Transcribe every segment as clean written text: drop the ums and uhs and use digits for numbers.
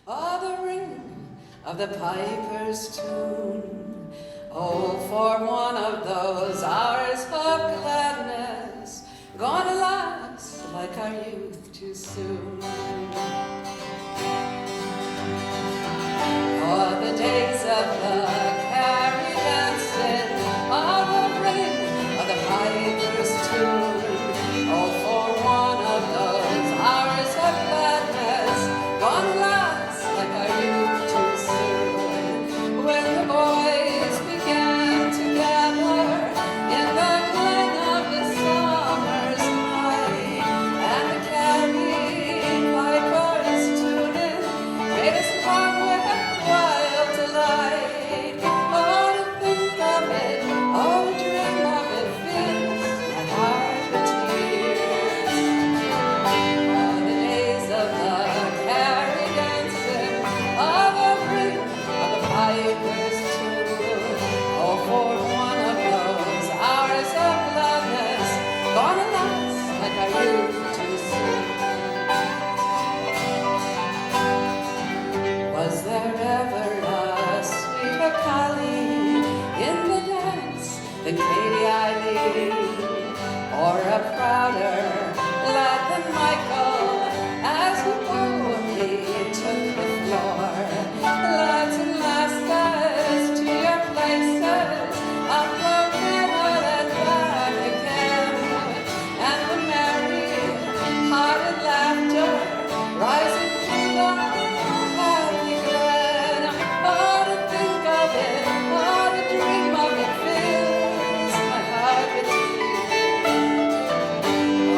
Oh, the ring of the piper's tune. Oh, for one of those hours of gladness, gone alas, like our youth too soon. Oh, the days of the carry dancing, oh, the ring of the piper's tune. Oh, for one of those hours of gladness, gone alas, like our youth too soon. When the boys began to gather in the glen of the summer's night, and the carrying pipers tuning made us part with a wild delight. Oh, to think of it, oh, to dream of it fills my heart with tears. Oh, the days of the carry dancing, of the ring of the piper's tune. Oh, for one of those hours of gladness, gone alas, like our youth too soon. Was there ever a sweeter colleen in the dance than Katie Eileen, or a prouder lad than Michael as he boldly took the floor? Lads and lasses, to your places, up the river and back again, and the merry-hearted laughter rising through the happy glen. Oh, to think of it, oh, to dream of it fills my heart with tears.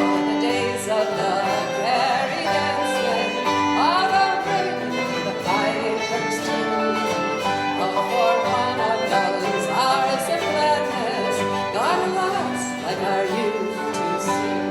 Oh, the days of the merry dancing, oh, the ring of the piper's tune. Oh, for one of those hours of gladness, gone alas, like our youth too soon.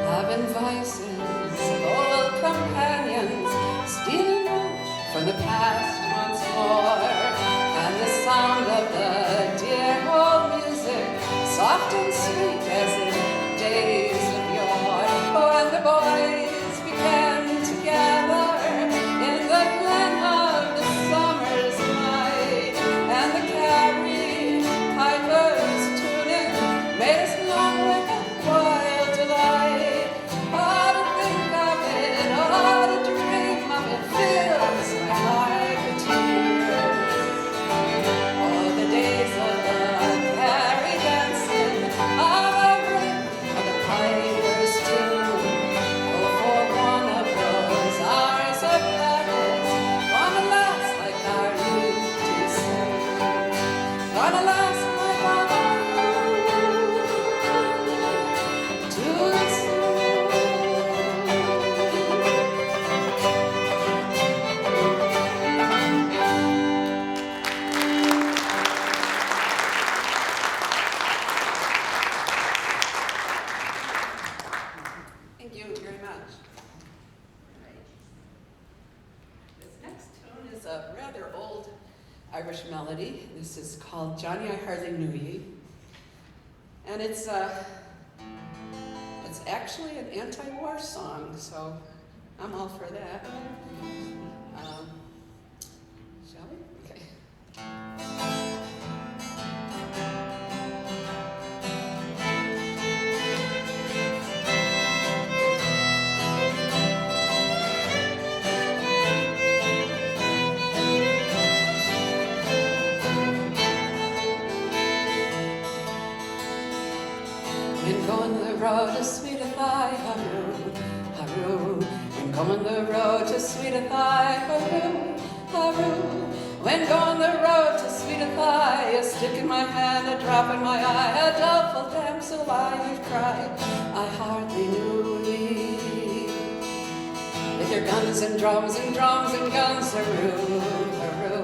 Loving voices, old companions, stealing out from the past once more, and the sound of the dear old music, soft and sweet as in days of yore, when the boys began to gather in the glen of the summer's night, and the carry pipers tuning made us long with a wild delight. Oh, to think of it, oh, to dream of it fills my heart with tears. Oh, the days of the carry dancing, of the ring of the piper's tune. Oh, for one of those hours of gladness, gone alas, like our youth too soon. Gone alas, like our youth too soon. Thank you very much. This next tune is a rather old Irish melody. This is called Johnny I Hardly Knew Ye. And it's actually an anti-war song, so I'm all for that. Shall we? Okay. road to Sweetafy, Haru, Haru. When going the road to Sweetafy, Haru, Haru. When going the road to Sweetafy, a stick in my hand, a drop in my eye, a doubtful damsel I would cry, I hardly knew thee. With your guns and drums and drums and guns, Haru, Haru.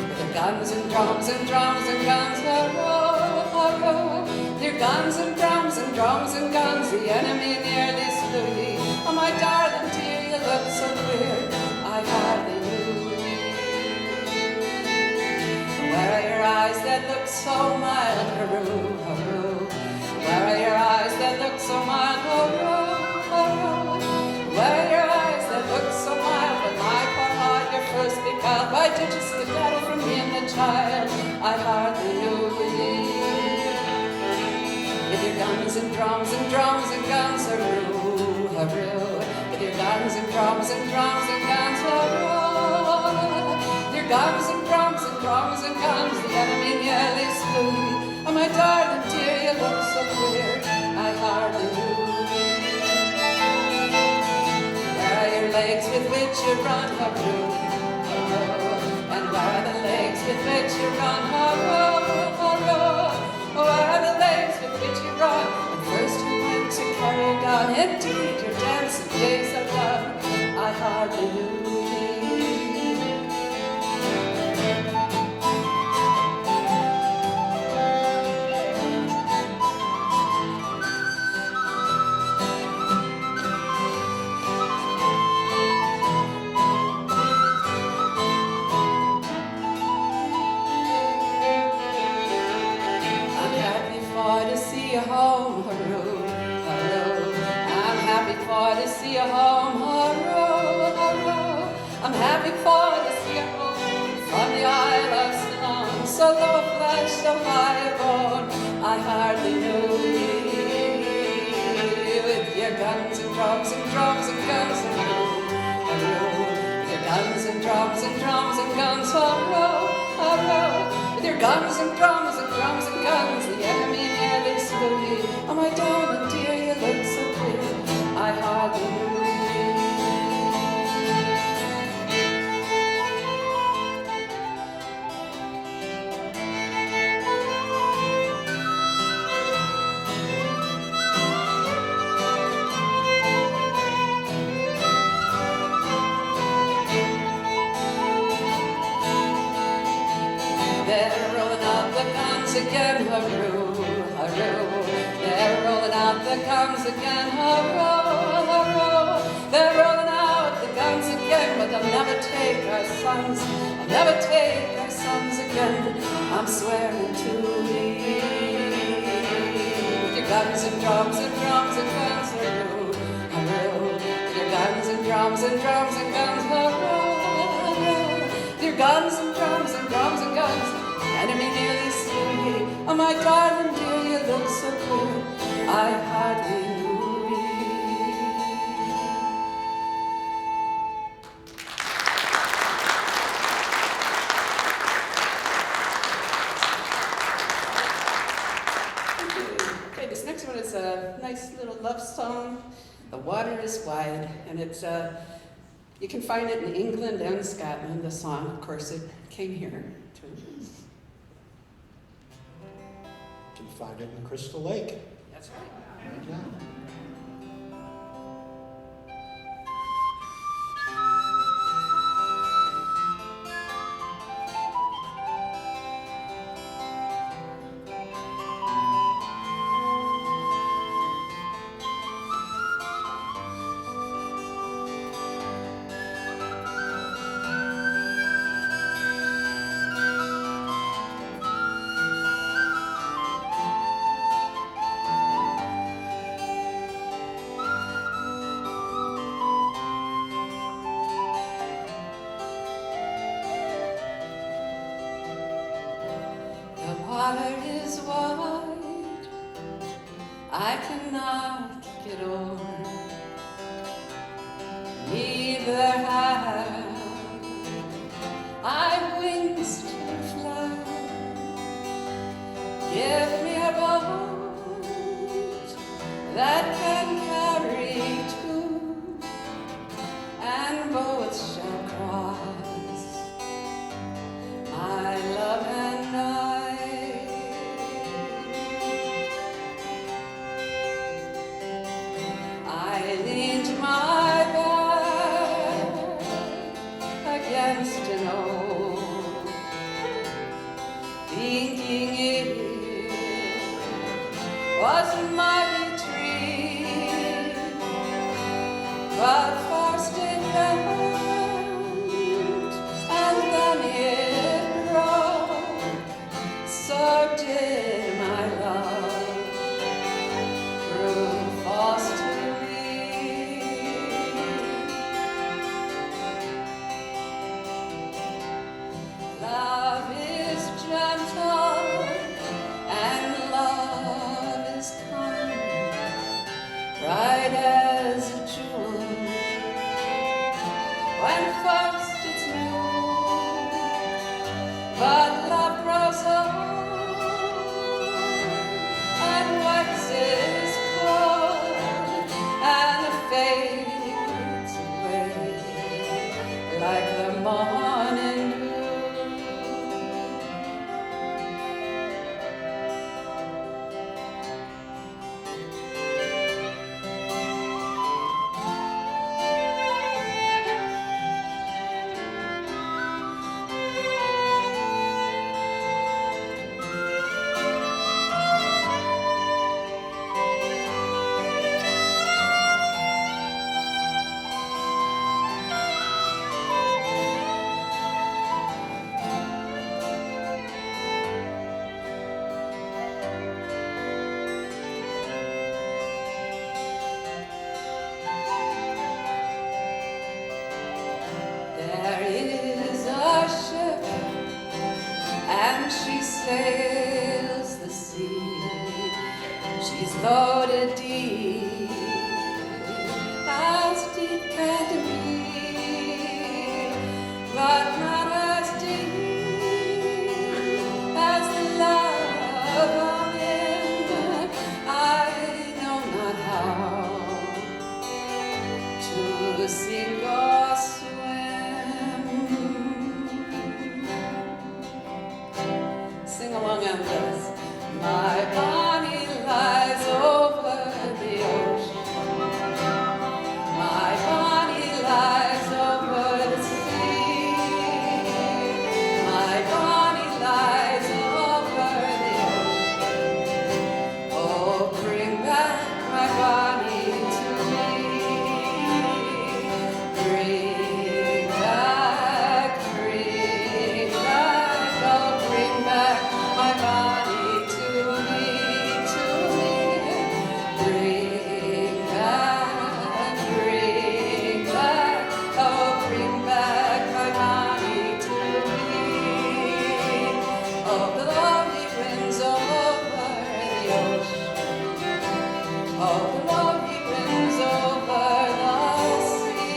With your guns and drums and drums and guns, Haru, Haru. With your guns and drums and drums and guns, the enemy nearly slew thee. Oh, my darling dear, you look so queer, I hardly knew thee. Where are your eyes that look so mild, Haru, Haru? Where are your eyes that look so mild, Haru, Haru? Where are your eyes that look so mild? When my poor heart your first beguiled, why did you skedaddle from me and the child? I hardly knew thee. With your guns and drums and drums and guns, Haru, Haru. With your guns and drums and drums and guns, Haru. With your guns and drums and drums and guns, the enemy nearly slew me. Oh, my darling dear, you look so queer, I hardly knew thee. Where are your legs with which you run, Haru, Haru? And where are the legs with which you run, Haru, Haru? Oh, where are the legs with which you run? And first you went to carry a gun. Indeed, your dancing days are done, I hardly knew thee. Home, Haru, Haru. I'm happy for to see you home, Haru, Haru. I'm happy for to see you home from the Isle of Slavin, so low of flesh, so high of bone, I hardly knew thee. With your guns and drums and drums and guns, Haru, Haru. With your guns and drums and drums and guns, Haru, Haru. With your guns and drums and drums and guns, the enemy nearly slew thee. Oh, my darling dear, you look so queer, I hardly knew They're rolling out the guns again, Haru, Haru. They're rolling out the guns again, Haru, Haru. They're rolling out the guns again, but they'll never take our sons. They'll never take our sons again, I'm swearing to thee. With your guns and drums and drums and guns, Haru, Haru. With your guns and drums and drums and guns, Haru, Haru. With your guns and drums and drums and guns, enemy nearly slew me. Oh, my darling dear, you look so queer, I hardly knew thee. Okay, this next one is a nice little love song. The Water is Wide, and it's you can find it in England and Scotland. The song, of course, it came here too. You can find it in Crystal Lake. That's right. Yeah. Water is wide, I cannot get over, neither have I wings to fly. Give me a boat that against an oak, thinking it was a mighty tree, but first it bent and then it broke. So did my love prove false to me. Love is gentle and love is kind, bright as a jewel when first it's new, but love grows old and waxes cold and fades away like the morning dew. There is a ship, and she sails the sea. She's loaded deep, as deep can be, but not as deep as the love of him. I know not how to sink or swim. Sing along on this. My body lies over the ocean. My body lies over the sea. My body lies over the ocean. Oh, bring back my body to me. Bring back, oh, bring back my body to me, to me. Bring back, oh, bring back my body to me. Oh, the lonely winds over the ocean. Oh, the lonely winds over the sea.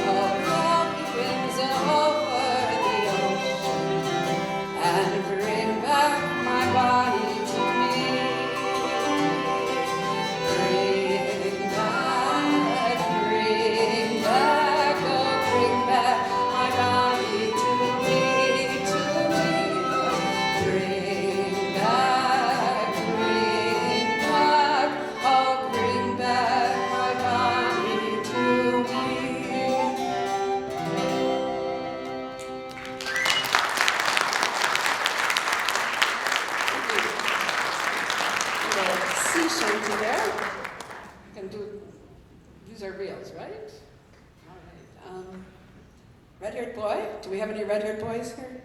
Oh, the lonely winds over the ocean. And bring back my body to me. Bring back, oh, bring back my body to me, to me. Bring back, oh, bring back my body to me. Sea shanty there. Can do. These are reels, right? All right. Red-haired boy. Do we have any red-haired boys here?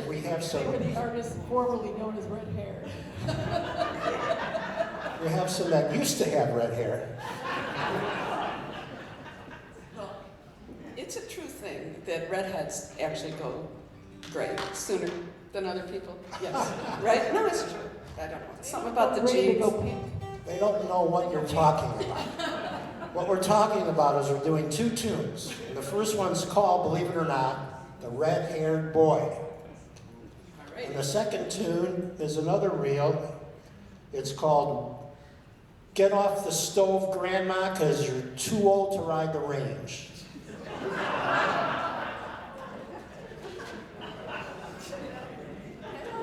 We have They were some. the artists formerly known as Red Hair. We have some that used to have red hair. Well, it's a true thing that redheads actually go gray sooner than other people. Yes, right? No, it's true. I don't know. It's something about the Ready to genes. go pink. They don't know what you're talking about. What we're talking about is we're doing two tunes. And the first one's called, believe it or not, The Red-Haired Boy. All right. And the second tune is another reel. It's called Get Off the Stove, Grandma, 'cause you're too old to ride the range.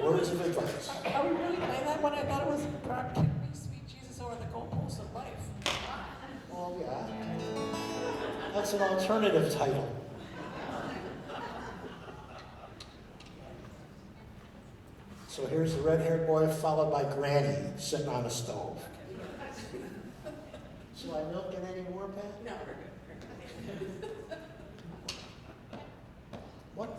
Words of advice. Are we really playing that one? I thought it was Rock Kick Me, Sweet Jesus, or the Goalposts of Life. Well, yeah. What's an alternative title? So here's the red-haired boy followed by Granny sitting on a stove. Shall I milk it any more, Pat? No, we're good. What?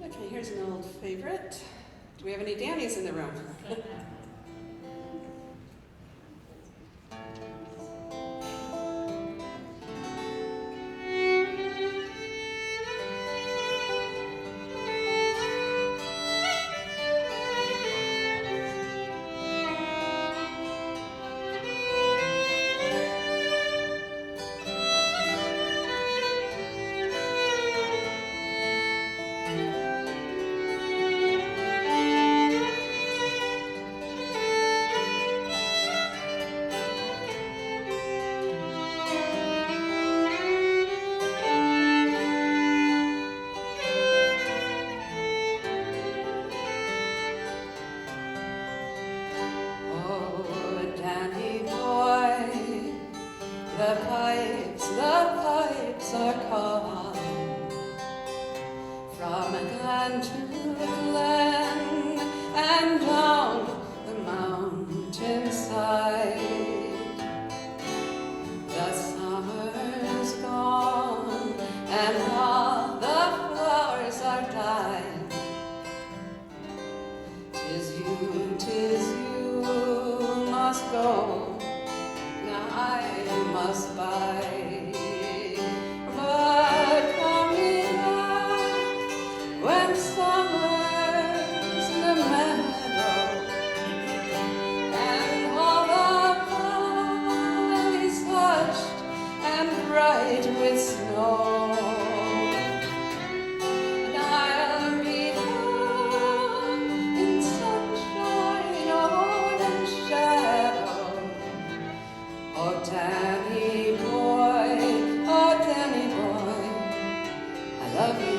Okay, here's an old favorite. Do we have any Dannies in the room? The pipes are calling from glen to glen and down the mountainside. The summer's gone and all the flowers are dying. 'Tis you must go, now I must bide. But coming back when summer's in the meadow and all the valleys hushed and bright with snow,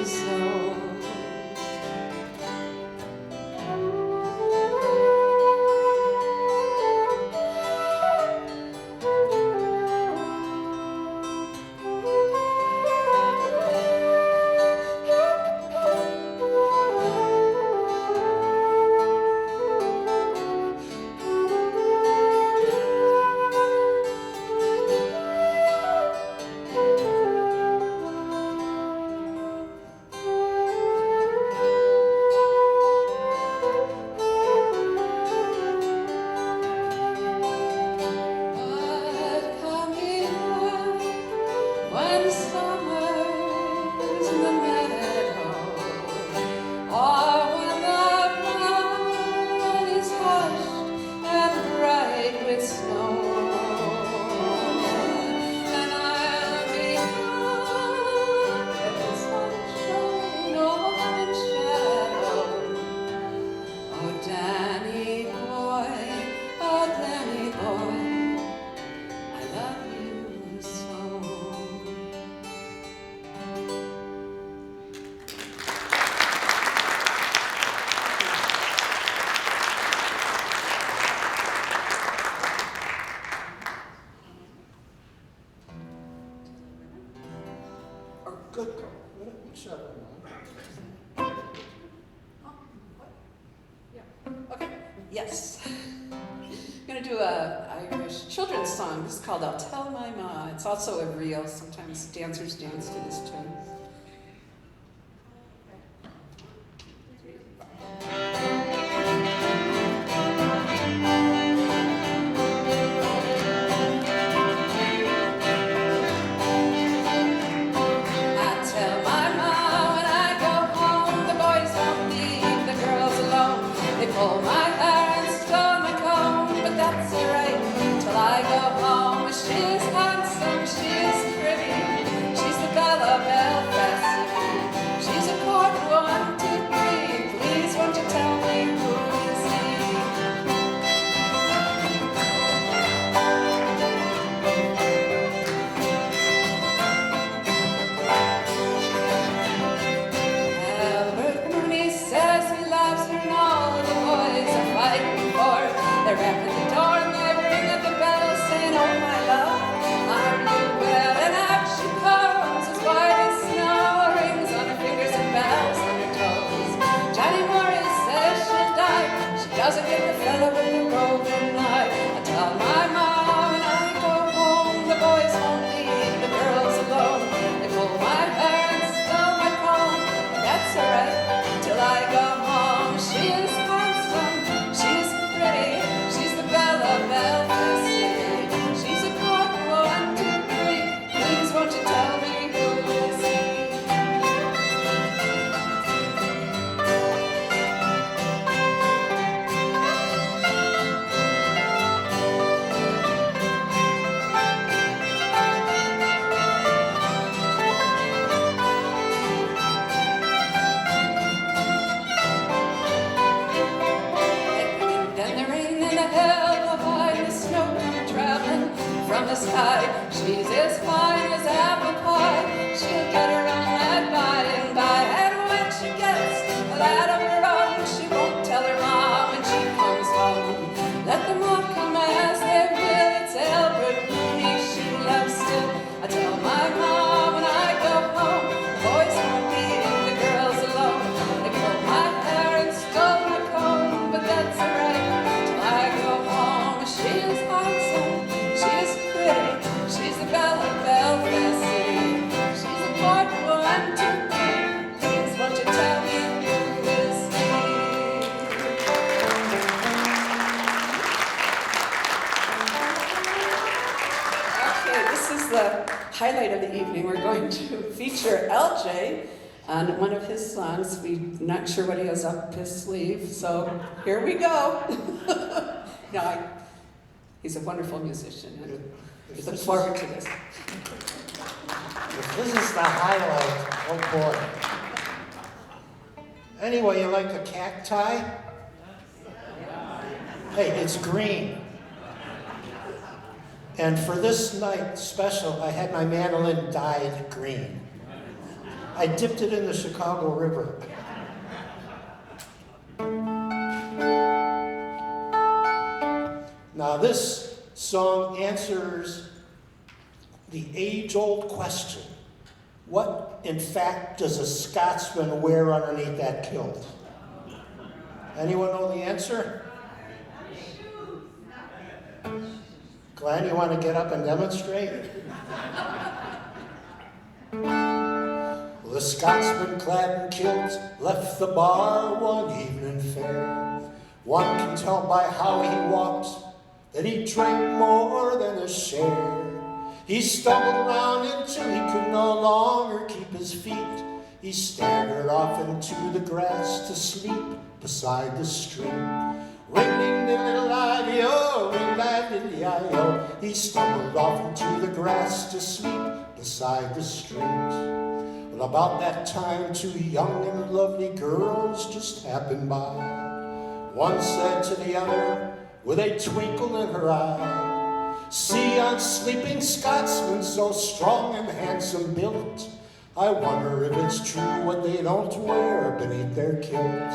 so. When summer's in the meadow, or when the ground is hushed and bright with snow, and I'll be home in sunshine or in shadow. Oh, Danny boy, I love you so. Or good girl. Whichever one. Okay, yes. I'm going to do a Irish children's song. This is called I'll Tell My Ma. It's also a reel. Sometimes dancers dance to this tune. Pull my hair and stole my comb, but that's alright till I go home. She's handsome, she's pretty, she's the Bella Belfast. She's a court 1, 2, 3. Please won't you tell me who is he? Albert Mooney says he loves her and all the boys are fighting for her. They're rapping the door and they ring at the bell saying, oh my love, are you well? And out she comes as white as snow, rings on her fingers and bells on her toes. Johnny Morris says she'll die, she doesn't get the fellow with the broken eye. I tell my mom when I go home, the boys won't leave the girls alone. They pull my hair and stole my comb, but that's alright till I go home. She is handsome, she is pretty, she's the Bella Belfast. She's a court 1, 2, 3. Please won't you tell me who is he? Then the rain and the hail, the high, the snow come traveling from the sky. She's as fine as apple pie. She'll get her own lad by and by. And when she gets a lad of her own, she won't tell her mom when she comes home. Let them all come as they will. It's Albert Mooney she loves still. I tell my mom when I go home, the boys won't leave the girls alone. They pulled my hair and stole my comb, but that's alright till I go home. She is handsome, she is pretty, she's the Bella Belfast City. She's a court 1, 2, 3. Please won't you tell me who is he? Okay, this is the highlight of the evening. We're going to feature LJ on one of his songs. We're not sure what he has up his sleeve, so here we go. He's a wonderful musician, and we look forward to this. If this is the highlight, oh boy. Anyway, you like the cacti? Hey, it's green. And for this night special, I had my mandolin dyed green. I dipped it in the Chicago River. Now this song answers the age-old question. What, in fact, does a Scotsman wear underneath that kilt? Anyone know the answer? Glenn, you want to get up and demonstrate? Well, the Scotsman clad in kilt left the bar one evening fair. One can tell by how he walked that he drank more than a share. He stumbled around until he could no longer keep his feet. He staggered off into the grass to sleep beside the stream. Ring-ding-ding-little-I-O, ring-ding-ding-I-O. He stumbled off into the grass to sleep beside the street. Well, about that time, two young and lovely girls just happened by. One said to the other, with a twinkle in her eye, "See yon sleeping Scotsman, so strong and handsome built. I wonder if it's true what they don't wear beneath their kilt."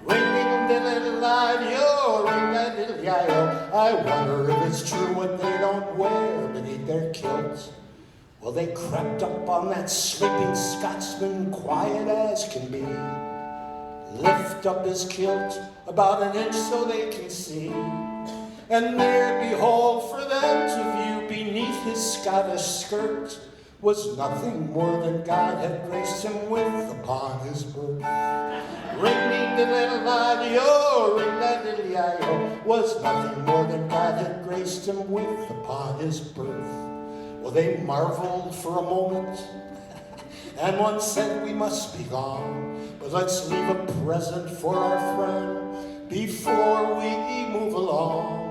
Ring-ding-ding-ding-I-O, ring-ding-ding-I-O. I wonder if it's true what they don't wear beneath their kilt. Well, they crept up on that sleeping Scotsman, quiet as can be. Lift up his kilt about an inch so they can see. And there, behold, for them to view beneath his Scottish skirt was nothing more than God had graced him with upon his birth. Ring-ding-ding-ding-I-O, ring-ding-ding-I-O, was nothing more than God had graced him with upon his birth. Well, they marveled for a moment, and one said, "We must be gone, but let's leave a present for our friend before we move along."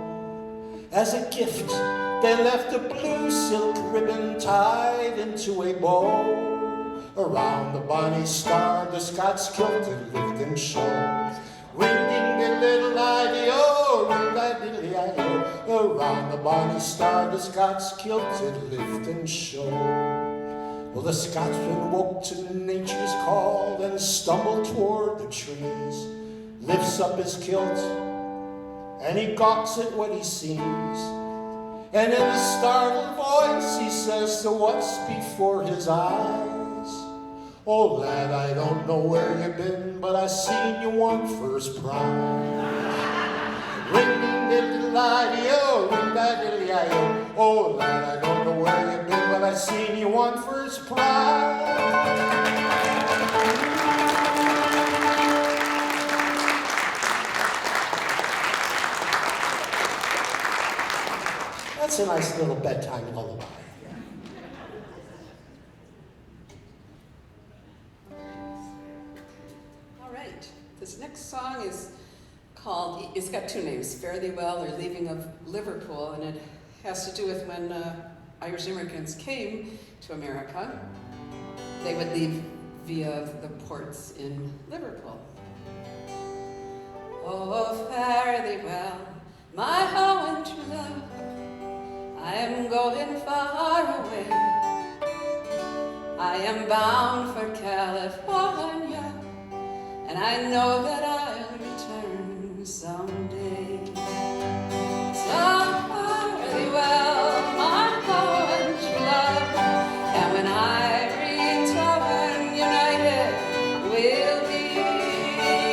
As a gift, they left a blue silk ribbon tied into a bow. Around the bonny star, the Scots kilted lift and show. Ring-ding-ding-little-I-O, ring-ding-ding-I-O. Around the bonny star, the Scots kilted lift and show. Well, the Scotsman woke to nature's call and stumbled toward the trees. Lifts up his kilt, and he gawks at what he sees. And in a startled voice he says to what's before his eyes, "Oh lad, I don't know where you've been, but I seen you won first prize." Ring-ding-diddle-I-O, ring-ding-diddle-I-O. Oh lad, I don't know where you've been, but I seen you won first prize. That's a nice little bedtime lullaby. All right, this next song is called, it's got two names, Fare Thee Well or Leaving of Liverpool, and it has to do with when Irish immigrants came to America. They would leave via the ports in Liverpool. Oh, fare thee well, my how and true love, I am going far away. I am bound for California, and I know that I'll return someday. So fare thee well, my how and true love, and when I return united we'll be.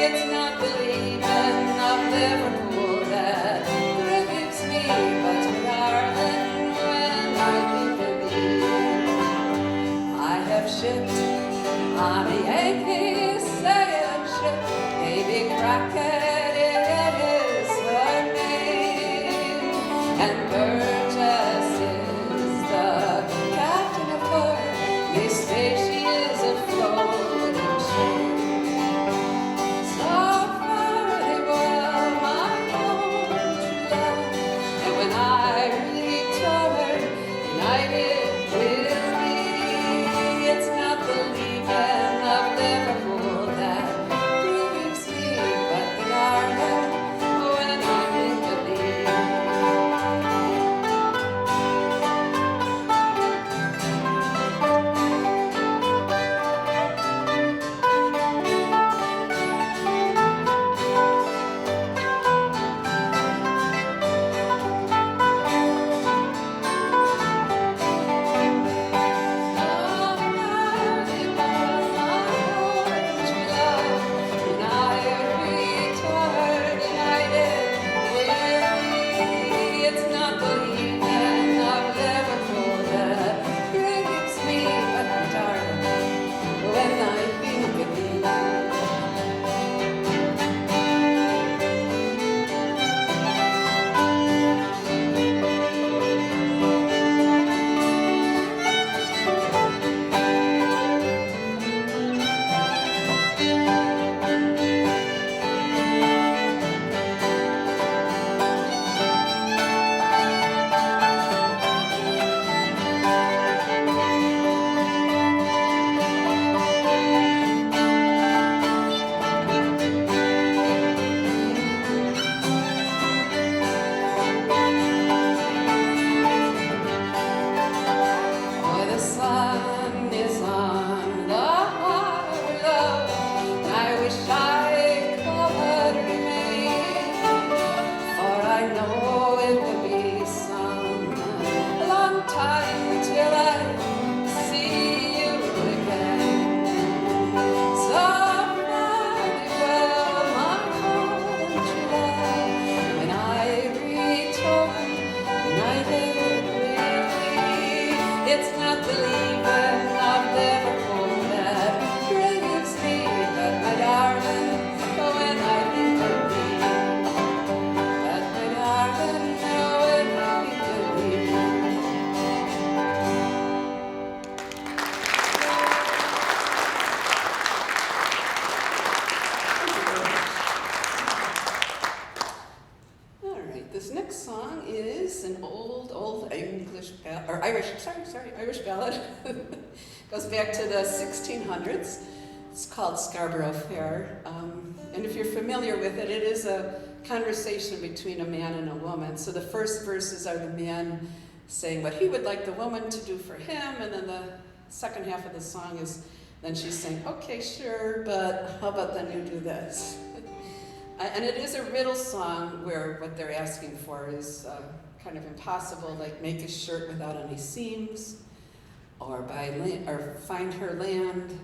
It's not the leaving of Liverpool that grieves me, but darling, when I think of thee, I have shipped on a Yankee sailing ship, Davy Crockett is her name, and Burgess is the captain of her. They say she is a floating ship. So fare thee well, my own true love, and when I return, united we'll be. It's not the leaving of Liverpool that grieves me, but the Goes back to the 1600s. It's called Scarborough Fair. And if you're familiar with it, it is a conversation between a man and a woman. So the first verses are the man saying what he would like the woman to do for him, and then the second half of the song is then she's saying, okay, sure, but how about then you do this? And it is a riddle song where what they're asking for is kind of impossible, like make a shirt without any seams, or or find her land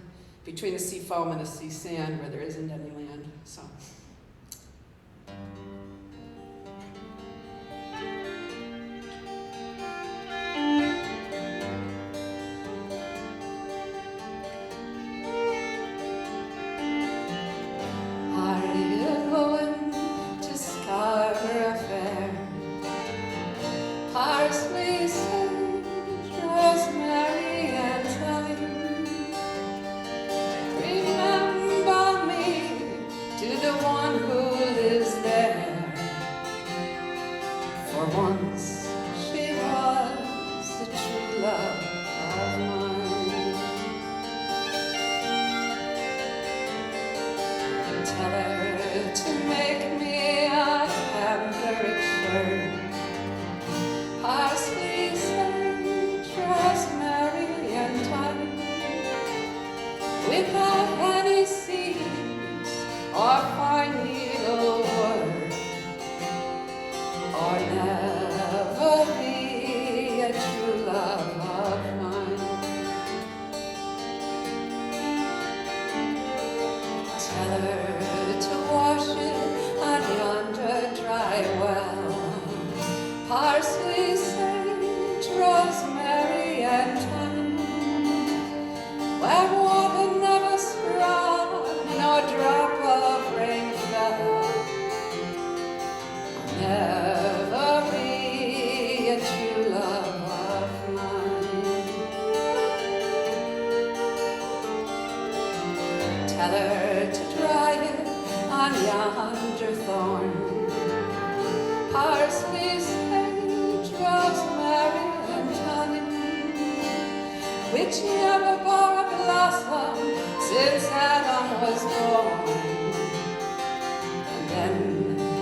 between the sea foam and the sea sand where there isn't any land. So. Are you going to Scarborough Fair? Parsley, sage, rosemary, and thyme. Remember me to the one who lives there. For once she was the true love of mine. Tell her to make me a cambric shirt. Parsley, sage, rosemary, and thyme, without any seams or fine needlework, or never be a true love of mine. Tell her to wash it on yonder dry well. Parsley, sage, rosemary, and thyme, where water never sprung, no drop of rain fell, never be a true love of mine. Tell her to dry it on yonder thorn. Parsley, sage, rosemary, and thyme, which never bore a blossom since Adam was born. And then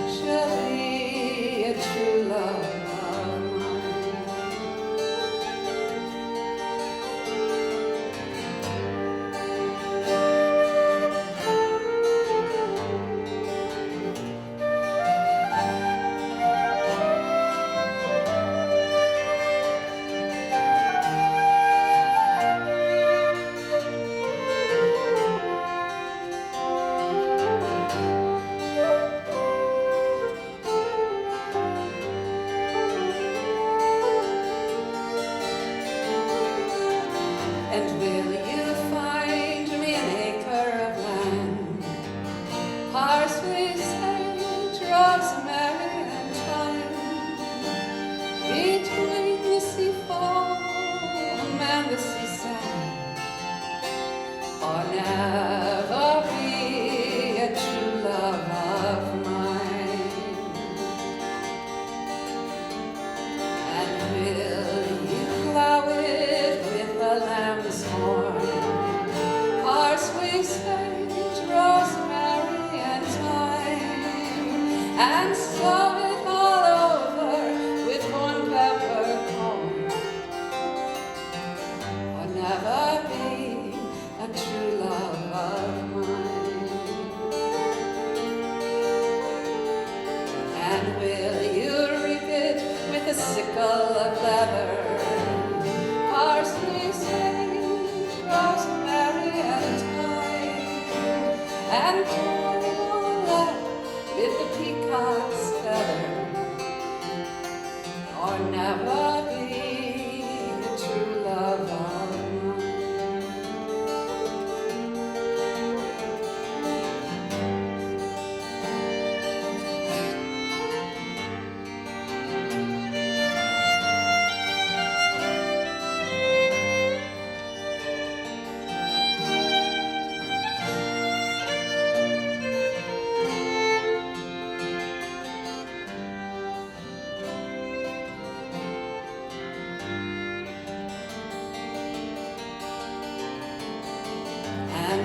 she'll be a true love of mine. And will you find me an acre of land? Parsley, sage, rosemary, and thyme, between the sea foam and the sea sand, or never be a true love of mine. And will you plow it with a lamb's horn? Parsley, sage, rosemary, and thyme, and sow it all over with one peppercorn, or never be a true love of mine. And will you reap it with a sickle of leather? Parsley, sage, rosemary, and thyme, and turn it all up with the peacock's feather, or never be a true love of mine.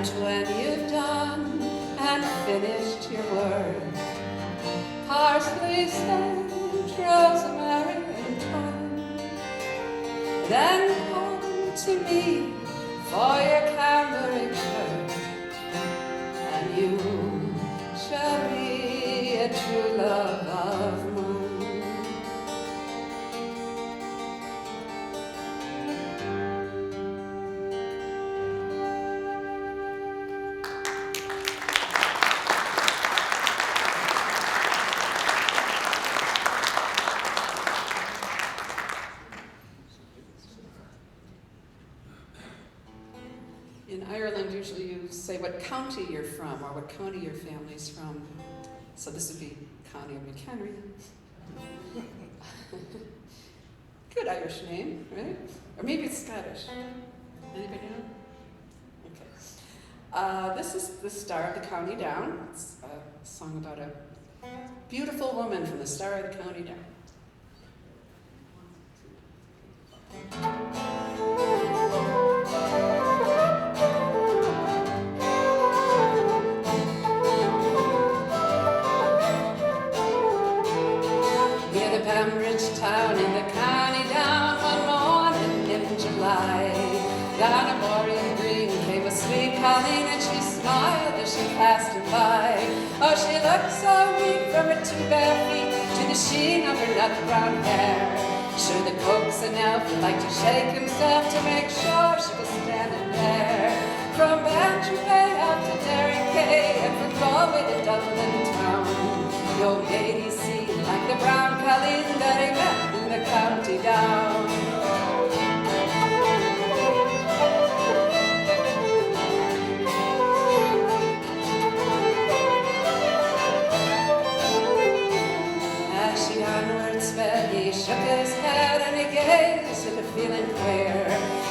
And when you've done and finished your work, parsley, sage, rosemary, and thyme, then come to me for your cambric shirt, and you shall be a true love of mine. In Ireland, usually you say what county you're from or what county your family's from. So this would be County of McHenry. Good Irish name, right? Or maybe it's Scottish. Anybody know? Okay. This is the Star of the County Down. It's a song about a beautiful woman from the Star of the County Down. Town in the county down one morning in July. Down a Borean green came a sweet colleen, and she smiled as she passed him by. Oh, she looked so weak from her two bare feet to the sheen of her nut brown hair. Sure, the coaxing elf would like to shake himself to make sure she was standing there. From Bantry Bay out to Derry Quay, and from Galway to Dublin town, the old lady seemed like the brown colleen that he met in the county down. As she onward sped, he shook his head and he gazed with a feeling queer.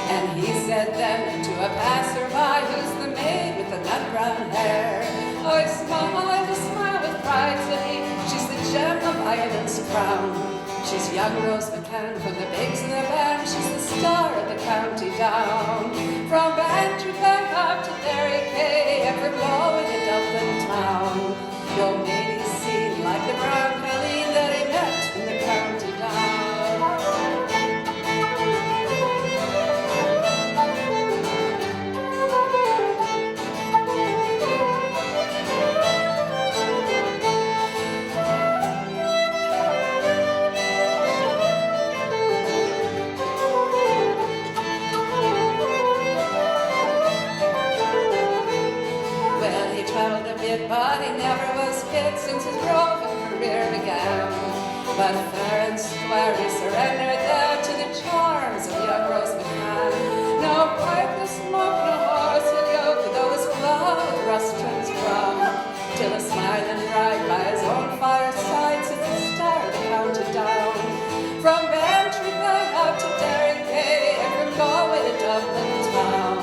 And he said then to a passerby, "Who's the maid with the nut brown hair?" Oh, he smiled a smile with pride, said he, "She's the gem of Ireland's crown. She's young Rose McCann from the Bigs in the band. She's the star of the county down. From Bantry Bay up to Derry Quay, and from Galway to Dublin town, the old lady seemed like the brown colleen that he met in the county down." But he never was fit since his roving career began. But fair and square he surrendered there to the charms of young Rose McCann. No pipe, no smoke, no horse he'll yoke, though his glove with rust turns brown, till a smiling bride by his own fireside sits the star of the county down. From Bantry Bay out to Derry Quay, and from Galway to Dublin town,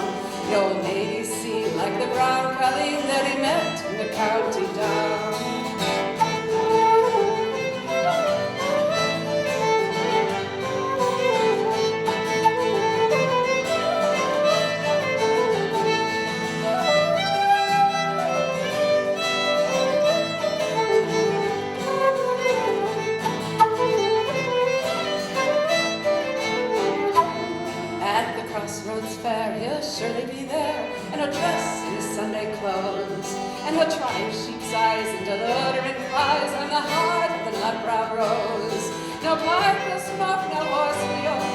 the old lady seemed like the brown colleen that he met in the county down. At the Crossroads Fair he'll surely be there, and he'll dress in his Sunday clothes, and he'll try his sheep's eyes into luring cries on the heart of the nut brown rose. No pipe, no smoke, no horse will yoke,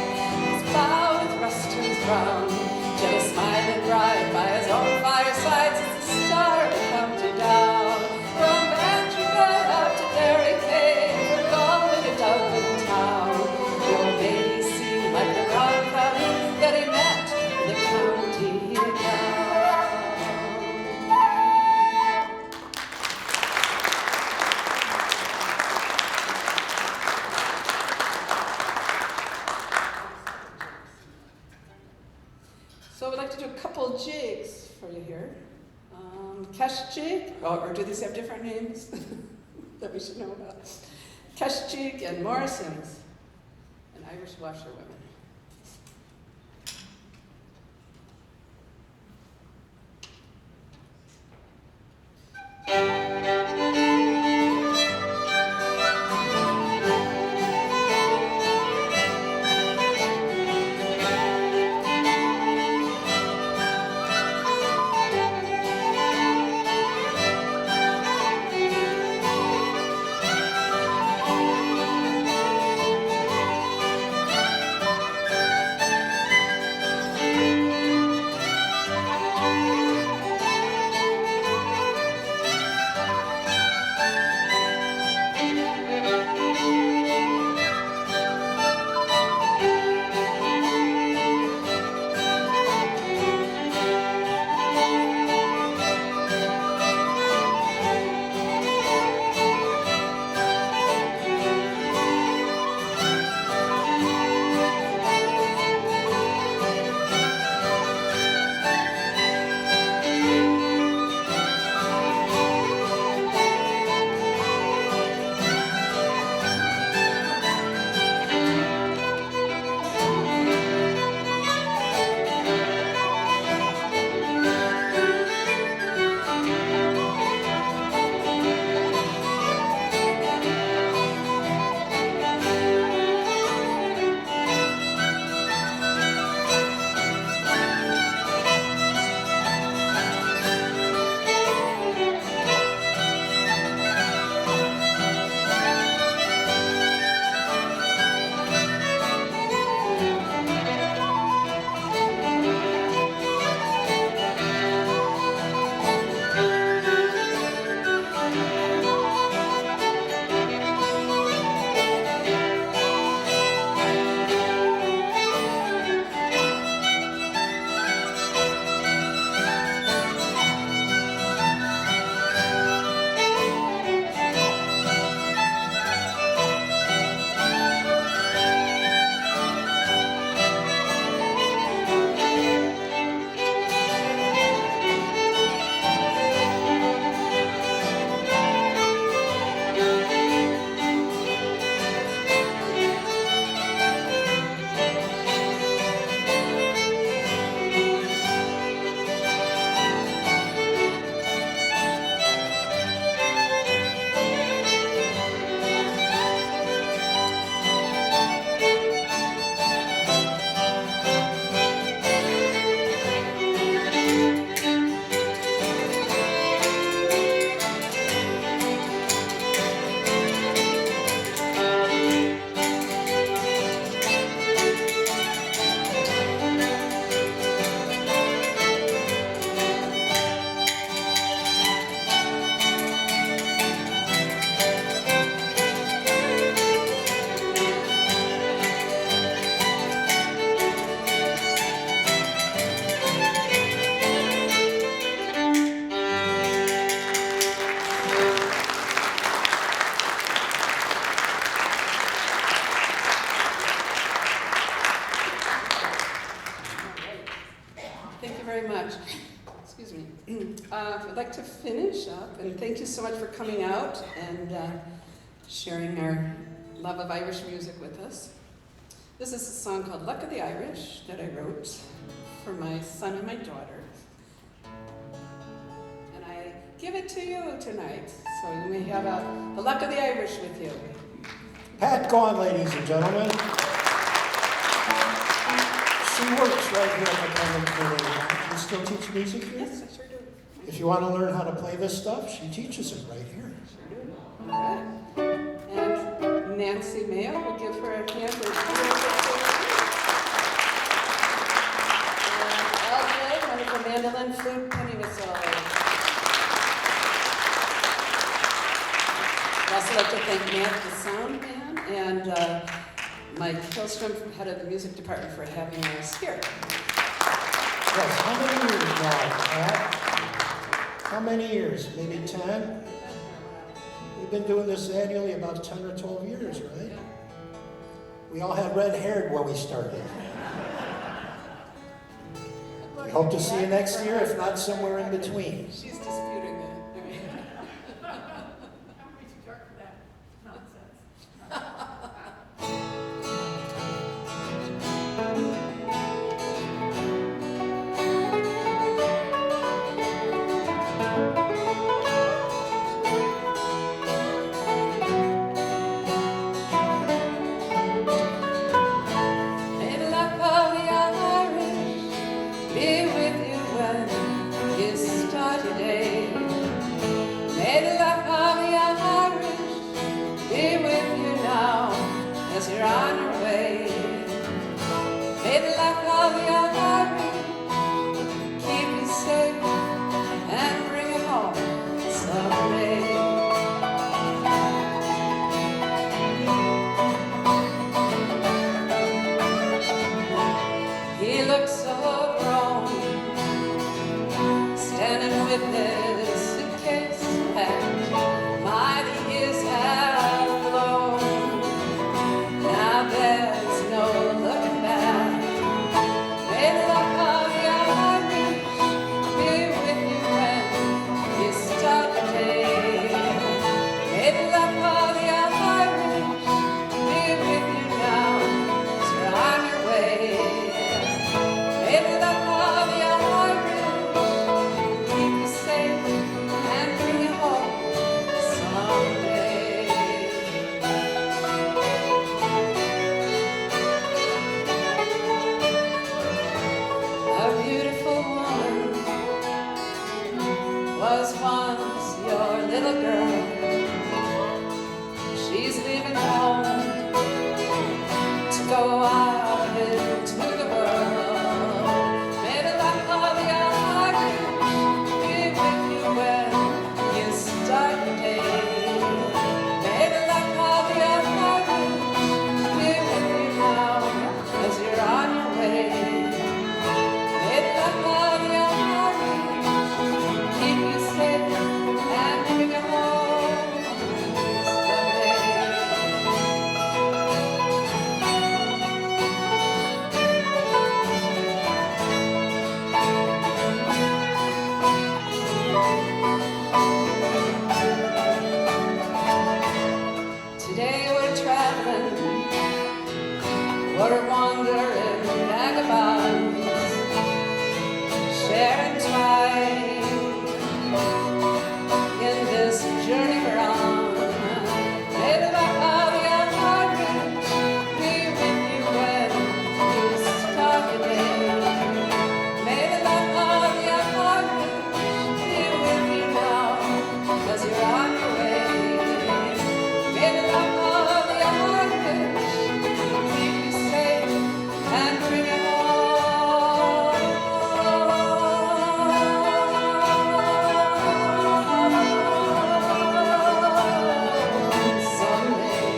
his plough with rust turns brown, till a smiling bride by his own fireside sits the star of the county down. From Bantry Bay out to Derry Quay, from Galway to Dublin town, the old lady seemed like the brown colleen that he met in the county down. So we'd like to do a couple jigs for you here. Kesh jig, or do these have different names that we should know about? Kesh jig and Morrison's, an Irish washerwoman. excuse me. I'd like to finish up, and thank you so much for coming out and sharing our love of Irish music with us. This is a song called Luck of the Irish that I wrote for my son and my daughter. And I give it to you tonight, so you may have the luck of the Irish with you. Pat Gaughan, ladies and gentlemen. She works right here at the Convent. You still teach music here? Yes, I sure do. If you want to learn how to play this stuff, she teaches it right here. Sure do. All right. And Nancy Maio will give her a hand. And LJ, wonderful mandolin, flute, penny whistle. I'd also like to thank Matt, the sound man, and Mike Hillstrom, head of the music department, for having us here. Yes, how many years now, Pat? How many years? Maybe 10? We've been doing this annually about 10 or 12 years, right? We all had red hair when we started. We hope to see you next year, if not somewhere in between. She's disputing that. You're on your way. May the luck of your Irish keep you safe and bring you home someday. He looks so grown, standing with his suitcase packed. My, the years have flown. Now there's no looking back. May the luck of your Irish be with you when you start the day. May the luck of your Irish be with you now as you're on your way. May the luck of your Irish keep you safe and bring you home someday. A beautiful woman was once your little girl. She's leaving home to go out into the world. May the luck of your Irish be with you when you start the day. May the luck of your Irish be with you now as you're on your way. May the luck of your Irish keep you safe and bring you home someday. Today we're traveling, we're wandering vagabonds, sharing time in this journey we're on. May the luck of your Irish be with you when you start the day. May the luck of your Irish be with you now as you're on your way. May the luck of your Irish keep you safe and bring you home someday.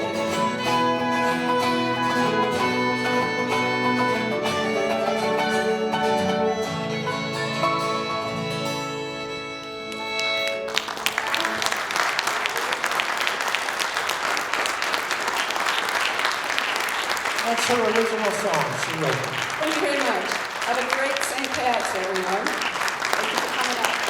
That's her original song. She wrote it. Thank you very much. Have a great St. Pat's, everyone. Thank you for coming up.